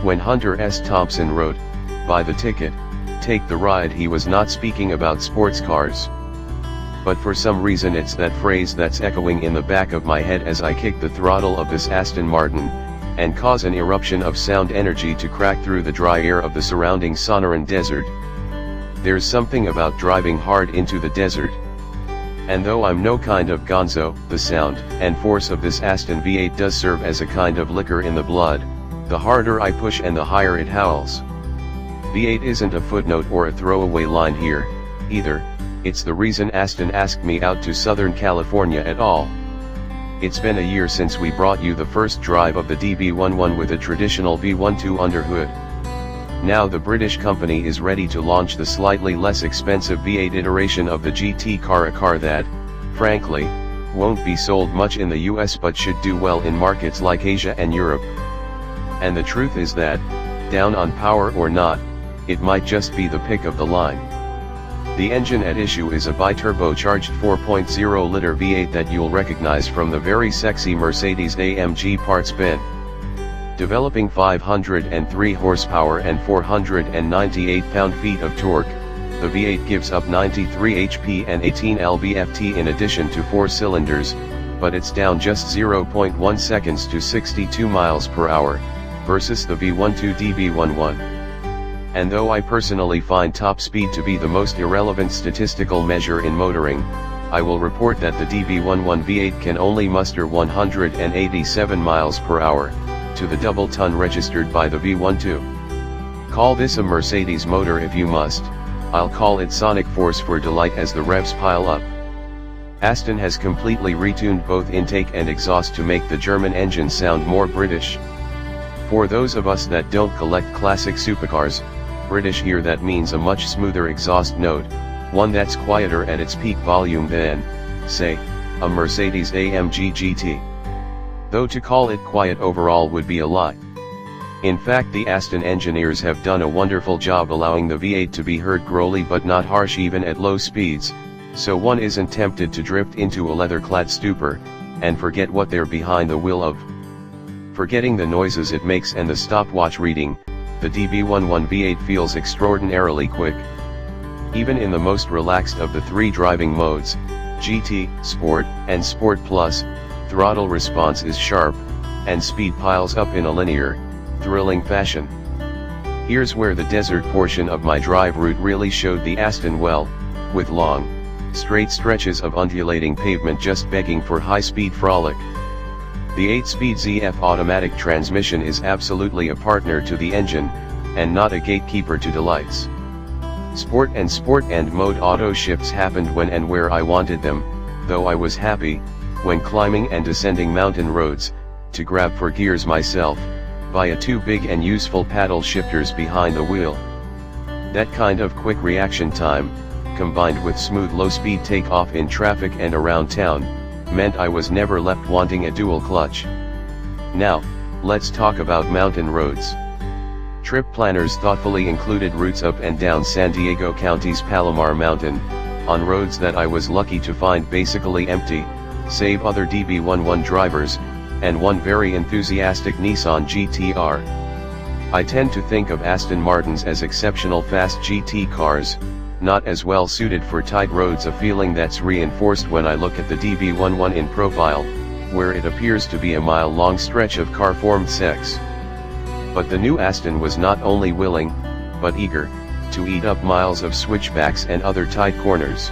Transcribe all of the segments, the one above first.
When Hunter S. Thompson wrote, "Buy the ticket, take the ride," he was not speaking about sports cars. But for some reason it's that phrase that's echoing in the back of my head as I kick the throttle of this Aston Martin, and cause an eruption of sound energy to crack through the dry air of the surrounding Sonoran Desert. There's something about driving hard into the desert. And though I'm no kind of Gonzo, the sound and force of this Aston V8 does serve as a kind of liquor in the blood. The harder I push and the higher it howls. V8 isn't a footnote or a throwaway line here, either. It's the reason Aston asked me out to Southern California at all. It's been a year since we brought you the first drive of the DB11 with a traditional V12 underhood. Now the British company is ready to launch the slightly less expensive V8 iteration of the GT car, a car that, frankly, won't be sold much in the US but should do well in markets like Asia and Europe. And the truth is that, down on power or not, it might just be the pick of the line. The engine at issue is a biturbocharged 4.0-liter V8 that you'll recognize from the very sexy Mercedes-AMG parts bin. Developing 503 horsepower and 498 pound-feet of torque, the V8 gives up 93 HP and 18 lb-ft in addition to 4 cylinders, but it's down just 0.1 seconds to 62 miles per hour, versus the V12 DB11. And though I personally find top speed to be the most irrelevant statistical measure in motoring, I will report that the DB11 V8 can only muster 187 miles per hour, to the double ton registered by the V12. Call this a Mercedes motor if you must, I'll call it sonic force for delight as the revs pile up. Aston has completely retuned both intake and exhaust to make the German engine sound more British. For those of us that don't collect classic supercars, British here that means a much smoother exhaust note, one that's quieter at its peak volume than, say, a Mercedes-AMG GT. Though to call it quiet overall would be a lie. In fact, the Aston engineers have done a wonderful job allowing the V8 to be heard growly but not harsh even at low speeds, so one isn't tempted to drift into a leather-clad stupor, and forget what they're behind the wheel of. Forgetting the noises it makes and the stopwatch reading, the DB11 V8 feels extraordinarily quick. Even in the most relaxed of the 3 driving modes, GT, Sport, and Sport Plus, throttle response is sharp, and speed piles up in a linear, thrilling fashion. Here's where the desert portion of my drive route really showed the Aston well, with long, straight stretches of undulating pavement just begging for high-speed frolic. The 8-speed ZF automatic transmission is absolutely a partner to the engine, and not a gatekeeper to delights. Sport and mode auto shifts happened when and where I wanted them, though I was happy, when climbing and descending mountain roads, to grab for gears myself, via 2 big and useful paddle shifters behind the wheel. That kind of quick reaction time, combined with smooth low-speed takeoff in traffic and around town, meant I was never left wanting a dual clutch. Now, let's talk about mountain roads. Trip planners thoughtfully included routes up and down San Diego County's Palomar Mountain, on roads that I was lucky to find basically empty, save other DB11 drivers, and one very enthusiastic Nissan GT-R. I tend to think of Aston Martins as exceptional fast GT cars, not as well suited for tight roads, a feeling that's reinforced when I look at the DB11 in profile, where it appears to be a mile-long stretch of car-formed sex. But the new Aston was not only willing, but eager, to eat up miles of switchbacks and other tight corners.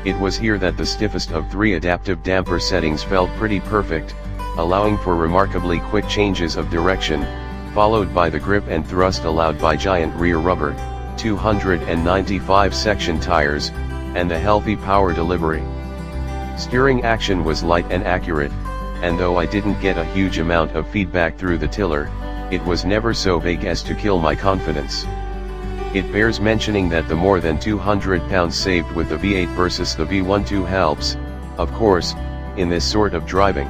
It was here that the stiffest of 3 adaptive damper settings felt pretty perfect, allowing for remarkably quick changes of direction, followed by the grip and thrust allowed by giant rear rubber, 295 section tires, and the healthy power delivery. Steering action was light and accurate, and though I didn't get a huge amount of feedback through the tiller, it was never so vague as to kill my confidence. It bears mentioning that the more than 200 pounds saved with the V8 versus the V12 helps, of course, in this sort of driving.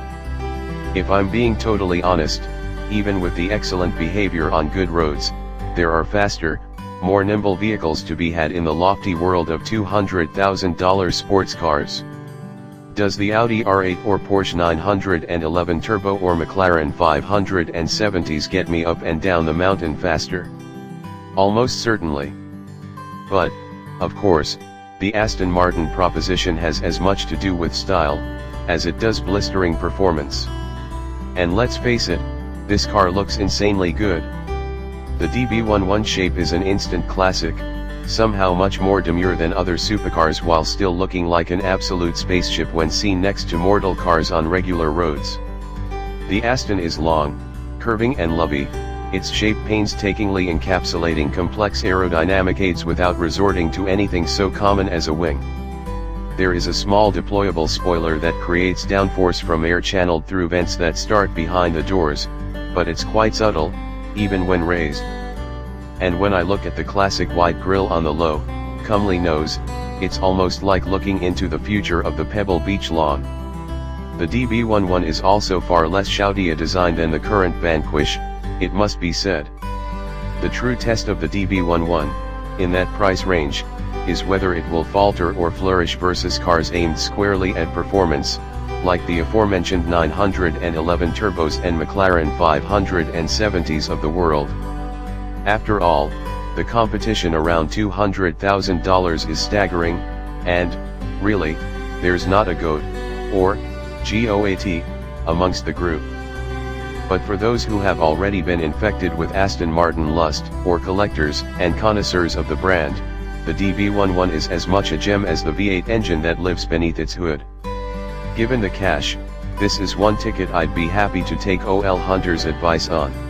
If I'm being totally honest, even with the excellent behavior on good roads, there are faster, more nimble vehicles to be had in the lofty world of $200,000 sports cars. Does the Audi R8 or Porsche 911 Turbo or McLaren 570s get me up and down the mountain faster? Almost certainly. But, of course, the Aston Martin proposition has as much to do with style, as it does blistering performance. And let's face it, this car looks insanely good. The DB11 shape is an instant classic, somehow much more demure than other supercars while still looking like an absolute spaceship when seen next to mortal cars on regular roads. The Aston is long, curving and lovely, its shape painstakingly encapsulating complex aerodynamic aids without resorting to anything so common as a wing. There is a small deployable spoiler that creates downforce from air channeled through vents that start behind the doors, but it's quite subtle, even when raised. And when I look at the classic white grille on the low, comely nose, it's almost like looking into the future of the Pebble Beach lawn. The DB11 is also far less shouty a design than the current Vanquish, it must be said. The true test of the DB11, in that price range, is whether it will falter or flourish versus cars aimed squarely at performance, like the aforementioned 911 Turbos and McLaren 570s of the world. After all, the competition around $200,000 is staggering, and, really, there's not a GOAT, or GOAT, amongst the group. But for those who have already been infected with Aston Martin lust, or collectors and connoisseurs of the brand, the DB11 is as much a gem as the V8 engine that lives beneath its hood. Given the cash, this is one ticket I'd be happy to take OL Hunter's advice on.